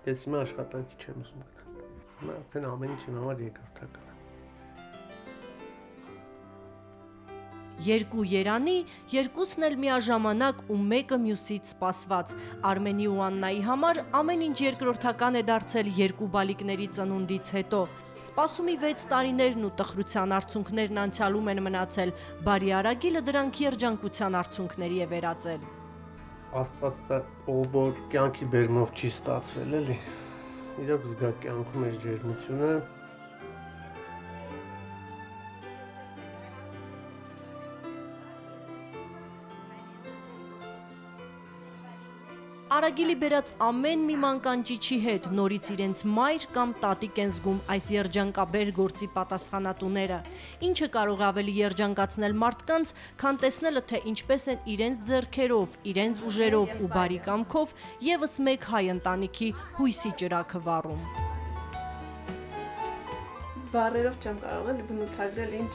Ես հիմա աշխատանքի չեմ ուզում գնալ։ Հիմա արդեն ամեն ինչ իմ համար երկրորդական է։ Երկու երանի, երկուսն էլ միաժամանակ ու մեկը մյուսից սպասված։ Արմենի ու Աննայի համար ամեն ինչ երկրորդական է դարձել երկու բալիկների ծնունդից հետո։ Սպասումի 6 տարիներն ու տխրության արցունքներն անցյալում են մնացել, բարի արագիլը դրանք երջանկության արցունքների է վերածել։ Աստվածը, ով որ կյանքի բերմով չի ստացվել, էլի։ Իրոք զգա կյանքում այս ջերմությունը։ Արագիլի բերած ամեն մի մանկանճիչի հետ նորից իրենց մայր կամ տատիկ են զգում այս երջանկաբեր գործի պատասխանատուները։ Ինչը կարող ավելի երջանկացնել մարդկանց, քան տեսնելը, թե ինչպես են իրենց ձեռքերով, իրենց ուժերով ու բարի կամքով ևս մեկ հայ ընտանիքի հույսի ճրագը վառում։ Բառերով չեմ կարող էլի բնութագրել ինչ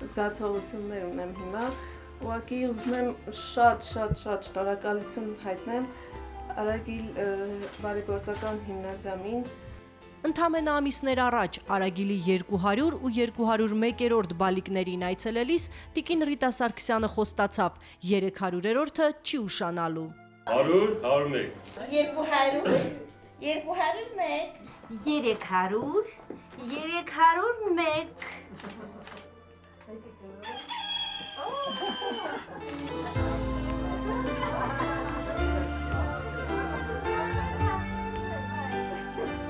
զգացողություններ ունեմ հիմա։ Ուղղակի ուզում եմ շատ շնորհակալություն հայտնեմ Արագիլ բարեգործական հիմնադրամին։ Ընդամենը ամիսներ առաջ Արագիլի 200 ու 201-րդ բալիկներին այցելելիս տիկին Ռիտա Սարգսյանը խոստացավ 300-րդը չի ուշանալու։ 100, 101 201 301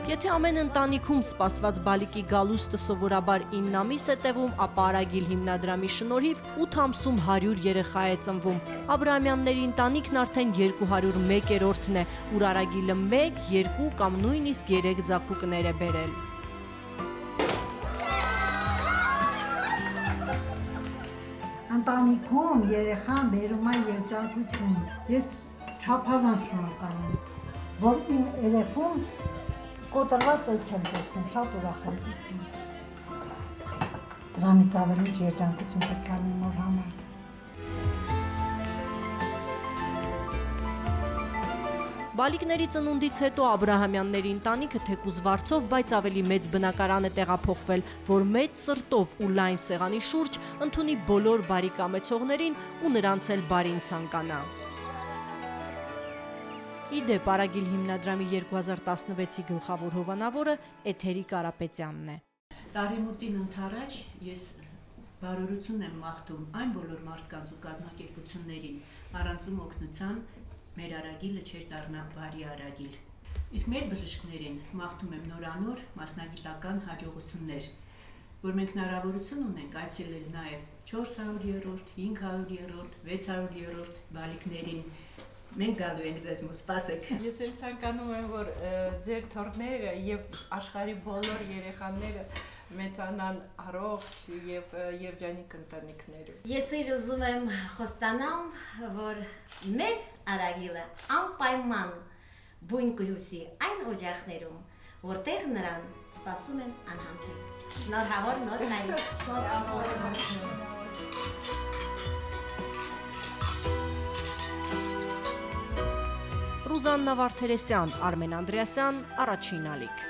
Եթե ամեն ընտանիքում սպասված բալիկի գալուստը սովորաբար 9 ամիս է տևում, ապա Արագիլ հիմնադրամի շնորհիվ 8 ամսում 100 երեխա է ծնվում։ Աբրահամյանների ընտանիքն արդեն 201-րդն է, ուր Արագիլը 1, 2 կամ նույնիսկ 3 ձագուկներ է բերել։ Ընտանիքում երեխան բերում է երջանկություն։ Ես չափազանց շնորհակալ եմ, որ իմ երեխուն կոտրված էլ չեմ տեսնում, շատ ուրախացած եմ։ Դրանից ավելի երջանկություն պետք է իմ մոր համար։ Բալիկների ծնունդից հետո Աբրահամյանների ընտանիքը թեկուզ վարձով, բայց ավելի մեծ բնակարան է տեղափոխվել, որ մեծ սրտով ու լայն սեղանի շուրջ ընդունի բոլոր բարի կամեցողներին ու նրանց էլ բարին ցանկանա։ Իդեպ Արագիլ հիմնադրամի 2016-ի գլխավոր հովանավորը Էթերի Կարապետյանն է։ Տարեմուտին ընդառաջ ես բարօրություն եմ մաղթում այն բոլոր մարդկանց ու կազմակերպություններին, առանց ում օգնության մեր Արագիլը չէր դառնա բարի Արագիլ։ Իսկ մեր բժիշկներին մաղթում եմ նորանոր մասնագիտական հաջողություններ, որ մենք հնարավորություն ունենք այցելել նաև 400-րդ, 500-րդ, 600-րդ բալիկներին։ Մենք գալու ենք ձեզ մոտ, սպասեք։ Ես էլ ցանկանում եմ, որ ձեր թորները եւ աշխարհի բոլոր երեխաները մեծանան առողջ եւ երջանիկ ընտանիքներով։ Ես էլ ուզում եմ խոստանամ, որ մեր Արագիլը անպայման բույն կհյուսի այն օջախներում, որտեղ նրան սպասում են անհամբեր։ Շնորհավոր նոր տարի։ Ռուզաննա Վարդերեսյան, Արմեն Անդրեասյան, Առաջին ալիք։